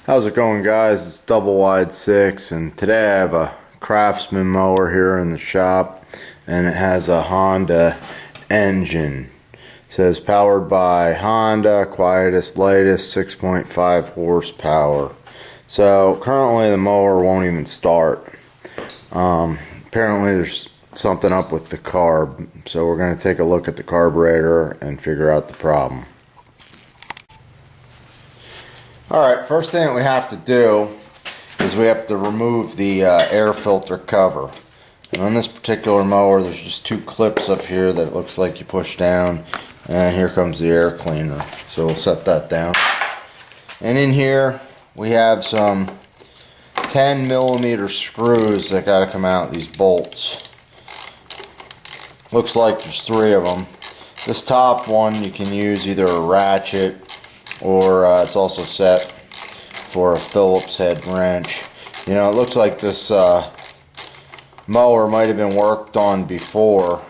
How's it going, guys? It's Double Wide 6, and today I have a Craftsman mower here in the shop, and it has a Honda engine. It says powered by Honda, quietest, lightest, 6.5 horsepower. So currently the mower won't even start. Apparently there's something up with the carb, so we're going to take a look at the carburetor and figure out the problem. Alright, first thing that we have to do is we have to remove the air filter cover. And on this particular mower, there's just two clips up here that it looks like you push down, and here comes the air cleaner. So we'll set that down. And in here we have some 10mm screws that got to come out, these bolts. Looks like there's 3 of them. This top one you can use either a ratchet or it's also set for a Phillips head wrench. You know, it looks like this mower might have been worked on before,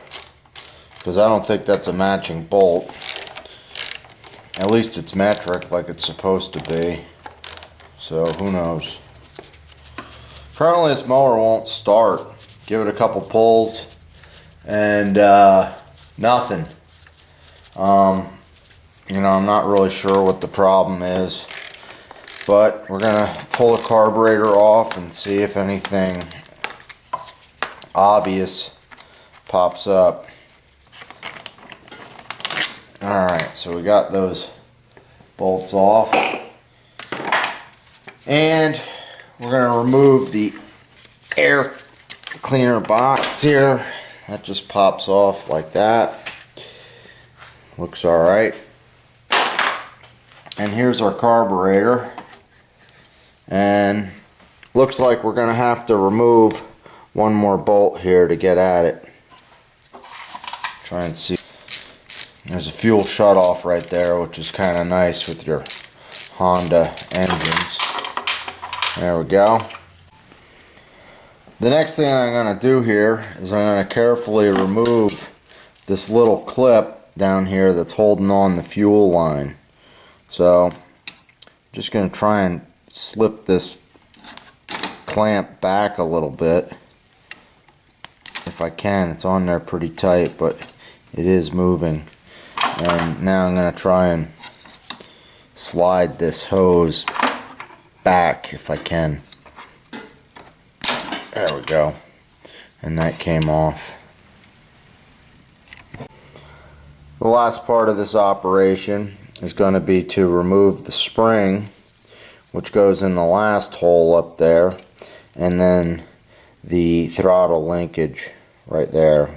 because I don't think that's a matching bolt. At least it's metric like it's supposed to be, so who knows. Currently this mower won't start. Give it a couple pulls and nothing. You know, I'm not really sure what the problem is, but we're gonna pull the carburetor off and see if anything obvious pops up. Alright, so we got those bolts off, and we're gonna remove the air cleaner box here. That just pops off like that. Looks alright. And here's our carburetor, and looks like we're gonna have to remove one more bolt here to get at it. Try and see. There's a fuel shutoff right there, which is kind of nice with your Honda engines. There we go. The next thing I'm gonna do here is I'm gonna carefully remove this little clip down here that's holding on the fuel line. So I'm just going to try and slip this clamp back a little bit if I can. It's on there pretty tight, but it is moving. And now I'm going to try and slide this hose back if I can. There we go. And that came off. The last part of this operation is going to be to remove the spring, which goes in the last hole up there, and then the throttle linkage right there.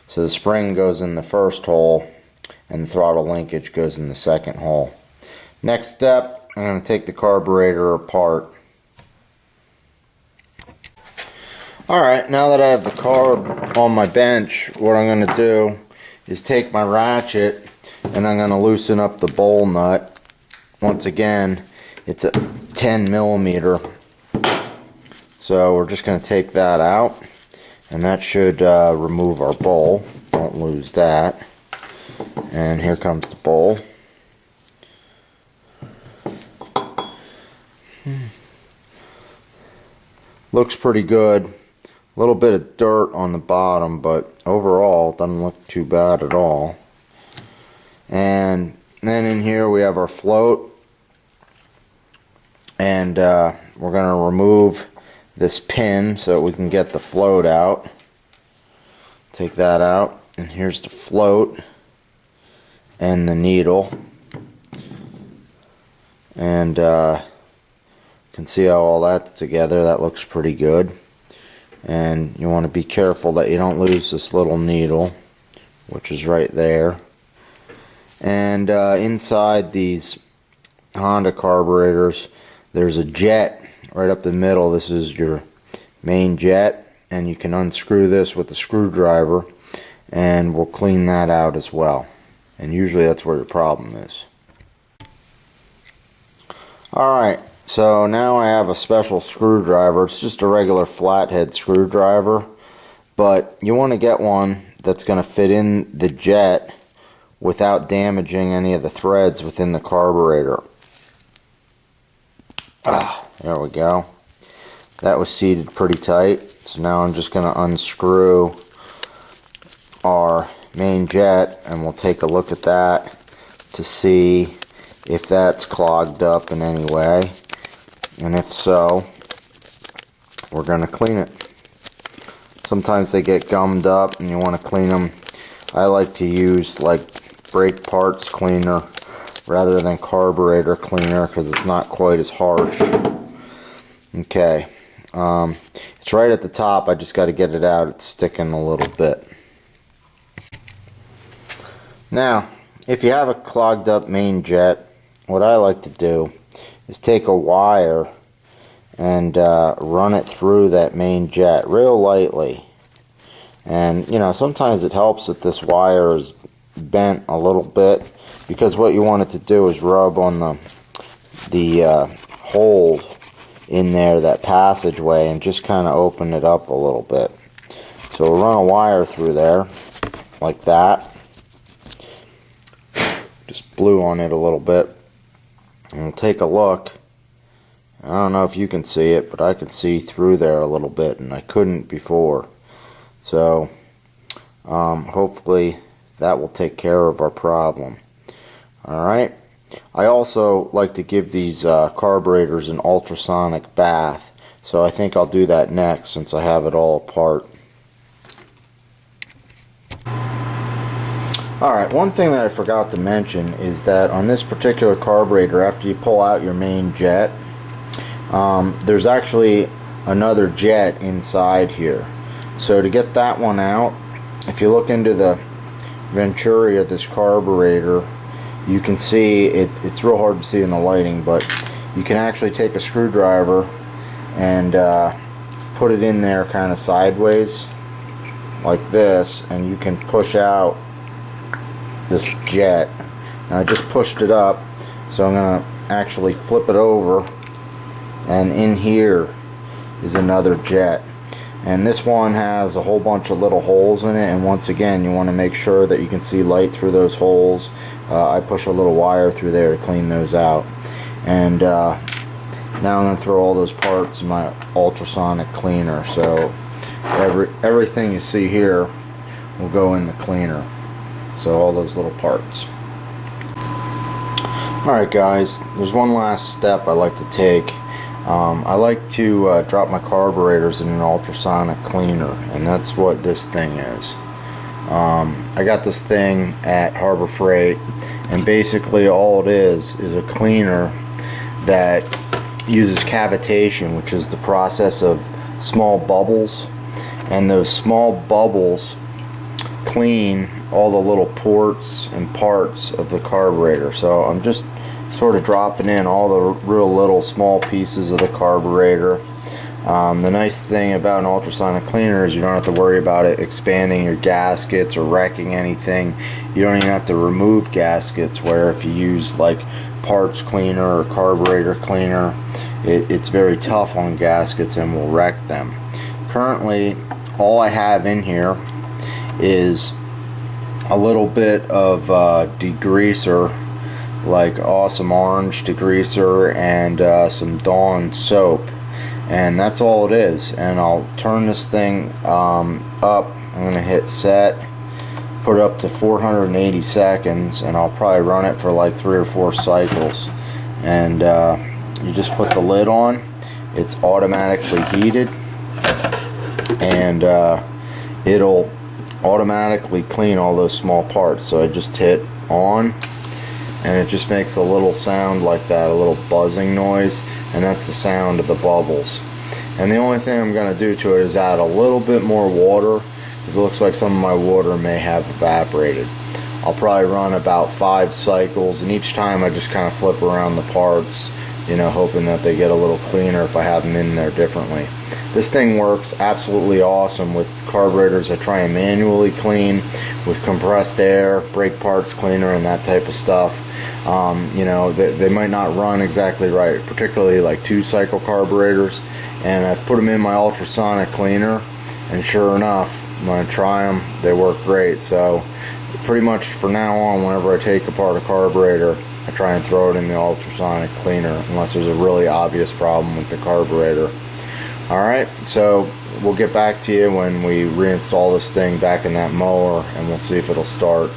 So the spring goes in the first hole and the throttle linkage goes in the second hole. Next step, I'm going to take the carburetor apart. Alright, now that I have the carb on my bench, what I'm going to do is take my ratchet and I'm going to loosen up the bowl nut. Once again, it's a 10mm, so we're just going to take that out, and that should remove our bowl. Don't lose that. And here comes the bowl. Looks pretty good. A little bit of dirt on the bottom, but overall it doesn't look too bad at all. And then in here we have our float, and we're going to remove this pin so we can get the float out. Take that out, and here's the float and the needle, and you can see how all that's together. That looks pretty good. And you want to be careful that you don't lose this little needle, which is right there. And inside these Honda carburetors, there's a jet right up the middle. This is your main jet, and you can unscrew this with a screwdriver, and we'll clean that out as well. And usually that's where your problem is. Alright, so now I have a special screwdriver. It's just a regular flathead screwdriver, but you want to get one that's going to fit in the jet without damaging any of the threads within the carburetor. There we go. That was seated pretty tight. So now I'm just going to unscrew our main jet and we'll take a look at that to see if that's clogged up in any way. And if so, we're going to clean it. Sometimes they get gummed up and you want to clean them. I like to use like brake parts cleaner rather than carburetor cleaner because it's not quite as harsh. Okay, it's right at the top. I just got to get it out. It's sticking a little bit. Now, if you have a clogged up main jet, what I like to do is take a wire and run it through that main jet real lightly. And you know, sometimes it helps that this wire is bent a little bit, because what you want it to do is rub on the holes in there, that passageway, and just kind of open it up a little bit. So we'll run a wire through there like that. Just blew on it a little bit, and we'll take a look. I don't know if you can see it, but I can see through there a little bit, and I couldn't before. So hopefully that will take care of our problem. Alright, I also like to give these carburetors an ultrasonic bath, so I think I'll do that next since I have it all apart. Alright, one thing that I forgot to mention is that on this particular carburetor, after you pull out your main jet, there's actually another jet inside here. So to get that one out, if you look into the venturi of this carburetor, you can see it's real hard to see in the lighting, but you can actually take a screwdriver and put it in there kind of sideways like this, and you can push out this jet. Now I just pushed it up, so I'm going to actually flip it over, and in here is another jet. And this one has a whole bunch of little holes in it, and once again you want to make sure that you can see light through those holes. I push a little wire through there to clean those out. And now I'm going to throw all those parts in my ultrasonic cleaner, so everything you see here will go in the cleaner. So all those little parts. Alright guys, there's one last step I like to take. I like to drop my carburetors in an ultrasonic cleaner, and that's what this thing is. I got this thing at Harbor Freight, and basically all it is a cleaner that uses cavitation, which is the process of small bubbles, and those small bubbles clean all the little ports and parts of the carburetor. So I'm just sort of dropping in all the real little small pieces of the carburetor. The nice thing about an ultrasonic cleaner is you don't have to worry about it expanding your gaskets or wrecking anything. You don't even have to remove gaskets, where if you use like parts cleaner or carburetor cleaner, it's very tough on gaskets and will wreck them. Currently, all I have in here is a little bit of degreaser, like Awesome Orange degreaser, and some Dawn soap, and that's all it is. And I'll turn this thing up. I'm gonna hit set, put it up to 480 seconds, and I'll probably run it for like 3 or 4 cycles. And you just put the lid on, it's automatically heated, and it'll automatically clean all those small parts. So I just hit on, and it just makes a little sound like that, a little buzzing noise, and that's the sound of the bubbles. And the only thing I'm going to do to it is add a little bit more water, because it looks like some of my water may have evaporated. I'll probably run about 5 cycles, and each time I just kind of flip around the parts, you know, hoping that they get a little cleaner if I have them in there differently. This thing works absolutely awesome with carburetors I try and manually clean with compressed air, brake parts cleaner, and that type of stuff. You know, they might not run exactly right, particularly like 2-cycle carburetors, and I've put them in my ultrasonic cleaner, and sure enough, when I try them, they work great. So pretty much from now on, whenever I take apart a carburetor, I try and throw it in the ultrasonic cleaner unless there's a really obvious problem with the carburetor. Alright, so we'll get back to you when we reinstall this thing back in that mower and we'll see if it'll start.